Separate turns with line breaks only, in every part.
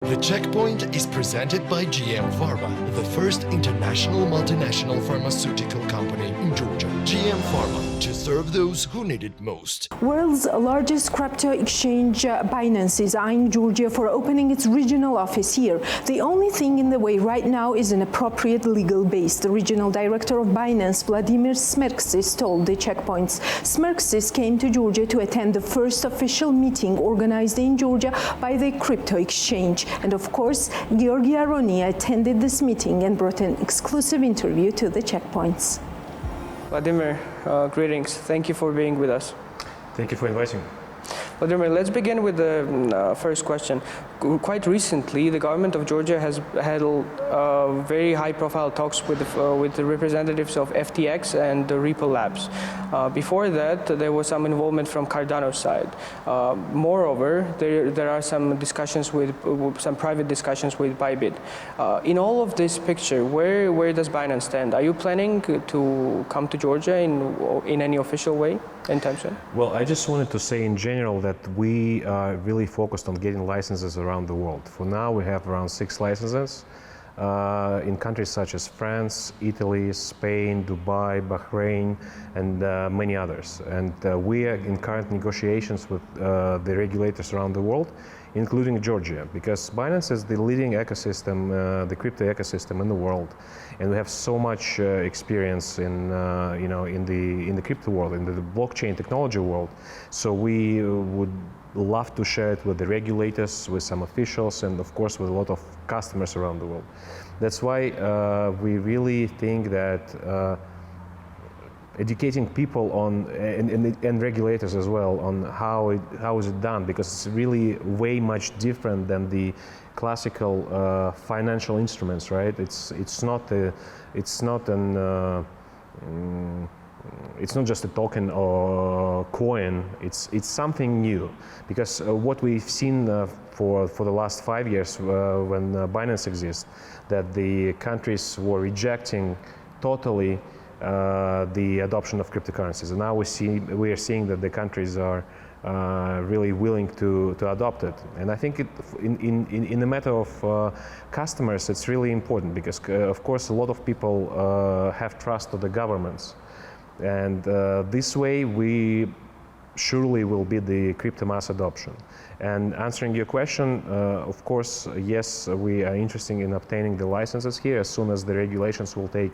The Checkpoint is presented by GM Pharma, the first international multinational pharmaceutical company in Georgia. GM Pharma, to serve those who need it most.
World's largest crypto exchange, Binance, is eyeing Georgia for opening its regional office here. The only thing in the way right now is an appropriate legal base. The regional director of Binance, Vladimir Smerskis, told the Checkpoints. Smerkis came to Georgia to attend the first official meeting organized in Georgia by the crypto exchange. And of course, Georgy Aronya attended this meeting and brought an exclusive interview to the Checkpoints.
Vladimir, greetings. Thank you for being with us.
Thank you for inviting me.
Vladimir, let's begin with the first question. Quite recently, the government of Georgia has had very high-profile talks with the representatives of FTX and the Ripple Labs. Before that, there was some involvement from Cardano's side. Moreover, there are some discussions some private discussions with Bybit. In all of this picture, where does Binance stand? Are you planning to come to Georgia in any official way anytime soon?
Well, I just wanted to say in general that we are really focused on getting licenses around the world. For now, we have around 6 licenses in countries such as France, Italy, Spain, Dubai, Bahrain, and many others. And we are in current negotiations with the regulators around the world, including Georgia, because Binance is the leading ecosystem, the crypto ecosystem in the world, and we have so much experience in in the crypto world, in the blockchain technology world. So we would love to share it with the regulators, with some officials, and of course with a lot of customers around the world. That's why we really think that educating people on and regulators as well on how is it done, because it's really way much different than the classical financial instruments, right? It's not just a token or coin. It's something new, because what we've seen for the last 5 years when Binance exists, that the countries were rejecting totally the adoption of cryptocurrencies, and now we are seeing that the countries are really willing to adopt it. And I think in the matter of customers, it's really important, because of course a lot of people have trust of the governments, and this way we surely will be the crypto mass adoption. And answering your question, of course, yes, we are interested in obtaining the licenses here as soon as the regulations will take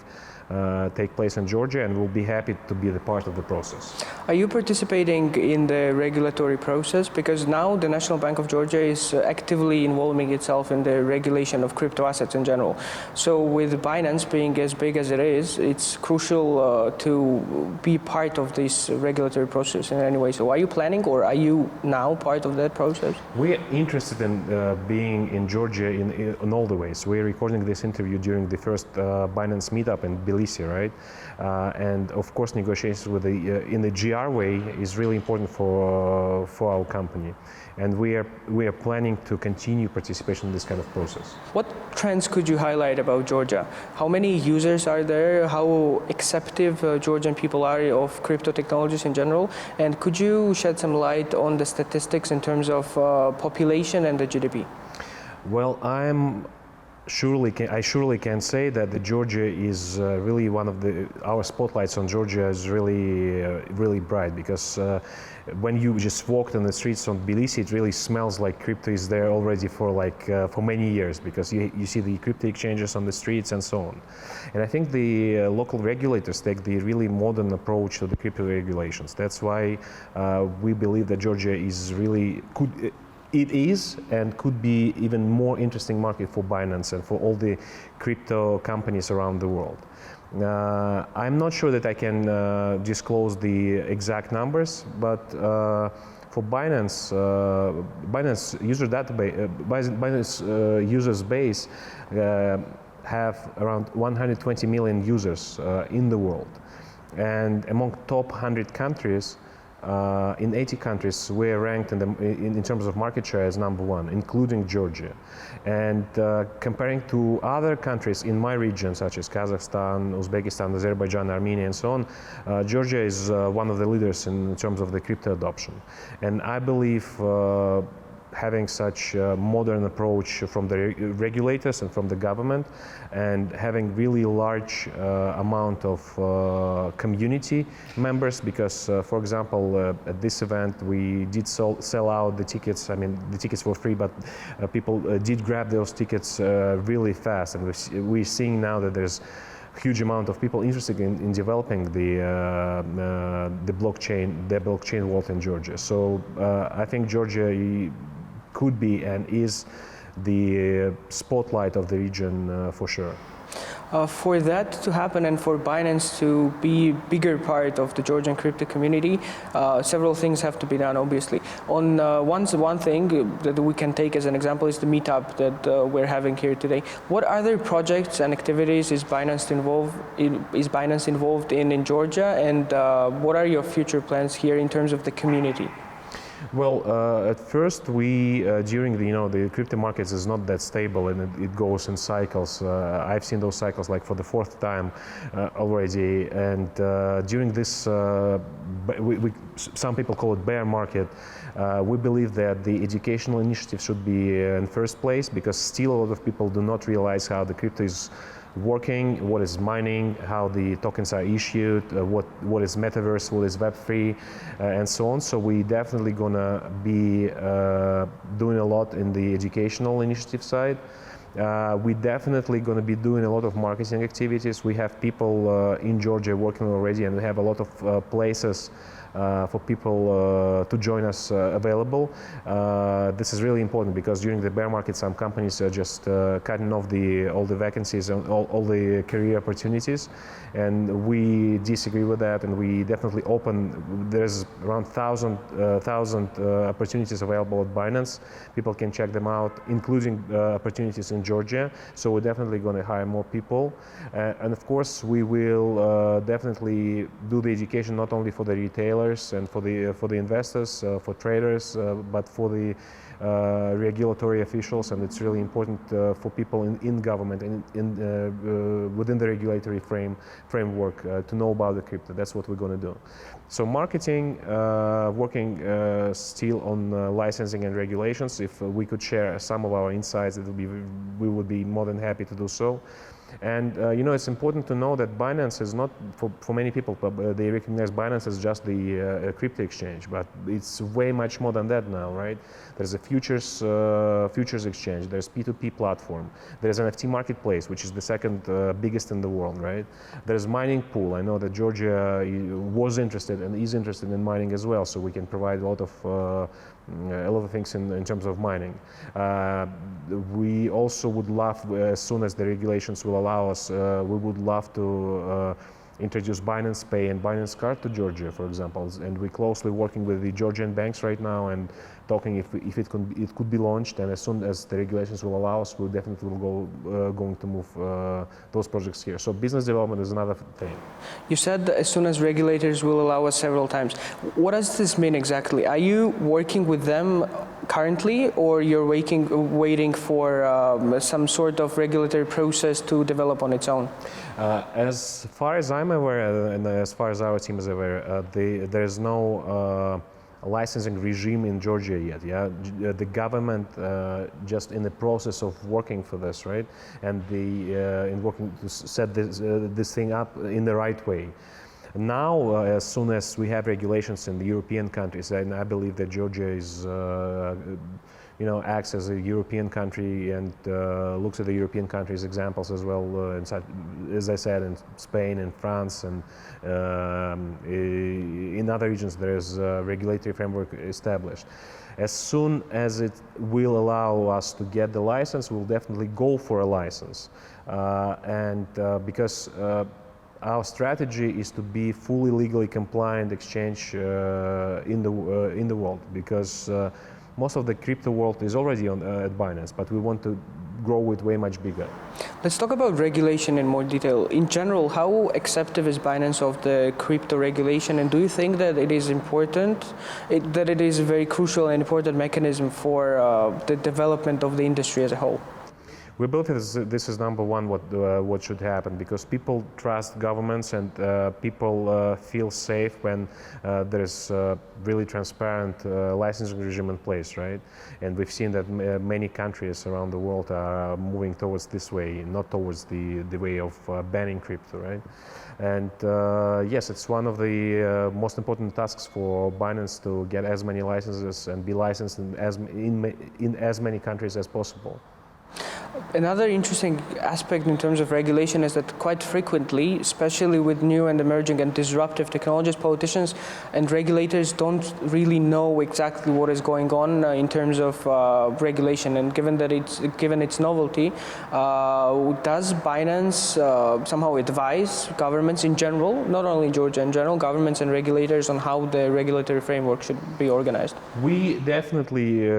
place in Georgia, and we'll be happy to be the part of the process.
Are you participating in the regulatory process? Because now the National Bank of Georgia is actively involving itself in the regulation of crypto assets in general. So with Binance being as big as it is, it's crucial to be part of this regulatory process in any way. So are you planning, or are you now part of that process?
We are interested in being in Georgia in all the ways. We're recording this interview during the first Binance meetup in Tbilisi, right? And of course, negotiations with in the GR way is really important for our company, and we are planning to continue participation in this kind of process.
What trends could you highlight about Georgia? How many users are there? How acceptive Georgian people are of crypto technologies in general? And could you shed some light on the statistics in terms of population and the GDP?
Well, I surely can say that Georgia is really one of our spotlights on Georgia is really bright, because when you just walked on the streets of Tbilisi, it really smells like crypto is there already for many years, because you see the crypto exchanges on the streets and so on. And I think the local regulators take the really modern approach to the crypto regulations. That's why we believe that Georgia is it is and could be even more interesting market for Binance and for all the crypto companies around the world. I'm not sure that I can disclose the exact numbers, but for Binance, Binance user database, Binance users base have around 120 million users in the world, and among top 100 countries. In 80 countries, we're ranked in terms of market share as #1, including Georgia. And comparing to other countries in my region, such as Kazakhstan, Uzbekistan, Azerbaijan, Armenia, and so on, Georgia is one of the leaders in terms of the crypto adoption. And I believe having such a modern approach from the regulators and from the government, and having really large amount of community members, because for example at this event we did sell out the tickets. I mean, the tickets were free, but people did grab those tickets really fast, and we're seeing now that there's huge amount of people interested in developing the blockchain world in Georgia. So I think Georgia could be and is the spotlight of the region for sure.
For that to happen and for Binance to be a bigger part of the Georgian crypto community, several things have to be done, obviously. On one thing that we can take as an example is the meetup that we're having here today. What other projects and activities is Binance involved in Georgia, and what are your future plans here in terms of the community?
Well, at first we, during the crypto markets is not that stable, and it goes in cycles. I've seen those cycles like for the fourth time already, and during this, some people call it bear market, we believe that the educational initiative should be in first place, because still a lot of people do not realize how the crypto is working, what is mining, how the tokens are issued, what is metaverse, what is Web3, and so on. So we definitely gonna be doing a lot in the educational initiative side. We definitely going to be doing a lot of marketing activities. We have people in Georgia working already, and we have a lot of places for people to join us available. This is really important, because during the bear market some companies are just cutting off all the vacancies and all the career opportunities, and we disagree with that, and we definitely there's around 1,000 opportunities available at Binance. People can check them out, including opportunities in Georgia. So we're definitely going to hire more people, and of course we will definitely do the education not only for the retailers and for the investors, for traders, but for the regulatory officials, and it's really important for people in government and within the regulatory framework to know about the crypto. That's what we're going to do. So marketing, working still on licensing and regulations. If we could share some of our insights, we would be more than happy to do so. And it's important to know that Binance is not, for many people, they recognize Binance as just the crypto exchange, but it's way much more than that now, right? There's a futures exchange, there's P2P platform, there's NFT marketplace, which is the second biggest in the world, right? There's mining pool. I know that Georgia was interested and is interested in mining as well, so we can provide a lot of things in terms of mining. We also would love, as soon as the regulations will allow us, we would love to introduce Binance Pay and Binance Card to Georgia, for example. And we're closely working with the Georgian banks right now and talking if it could be launched. And as soon as the regulations will allow us, we definitely will going to move those projects here. So business development is another thing.
You said that as soon as regulators will allow us several times. What does this mean exactly? Are you working with them currently, or you're waiting for some sort of regulatory process to develop on its own?
As far as I'm aware, and as far as our team is aware, there is no licensing regime in Georgia yet. Yeah, the government just in the process of working for this, right? And in working to set this thing up in the right way. Now, as soon as we have regulations in the European countries, and I believe that Georgia is, acts as a European country and looks at the European countries examples as well. As I said, in Spain and France and in other regions, there is a regulatory framework established. As soon as it will allow us to get the license, we'll definitely go for a license, because our strategy is to be fully legally compliant exchange in the world, because most of the crypto world is already at Binance, but we want to grow it way much bigger.
Let's talk about regulation in more detail. In general, how accepting is Binance of the crypto regulation, and do you think that it is important, that it is a very crucial and important mechanism for the development of the industry as a whole?
We believe this is number one what should happen, because people trust governments and people feel safe when there's really transparent licensing regime in place, right? And we've seen that many countries around the world are moving towards this way, not towards the way of banning crypto, right? And yes, it's one of the most important tasks for Binance to get as many licenses and be licensed in as many countries as possible.
Another interesting aspect in terms of regulation is that quite frequently, especially with new and emerging and disruptive technologies, politicians and regulators don't really know exactly what is going on in terms of regulation. And given its novelty, does Binance somehow advise governments in general, not only in Georgia, in general, governments and regulators on how the regulatory framework should be organized?
We definitely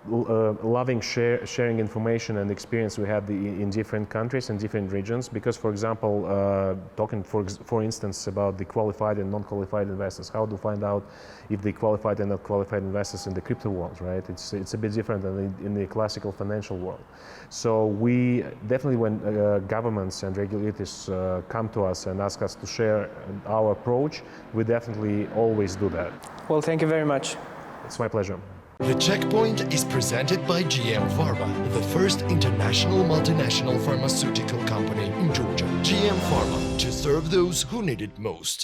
loving sharing information and experience we have in different countries and different regions, because, for example, talking for instance about the qualified and non-qualified investors, how to find out if the qualified and not qualified investors in the crypto world, right? It's a bit different than in the classical financial world. So we definitely, when governments and regulators come to us and ask us to share our approach, we definitely always do that.
Well, thank you very much.
It's my pleasure.
The Checkpoint is presented by GM Pharma, the first international multinational pharmaceutical company in Georgia. GM Pharma, to serve those who need it most.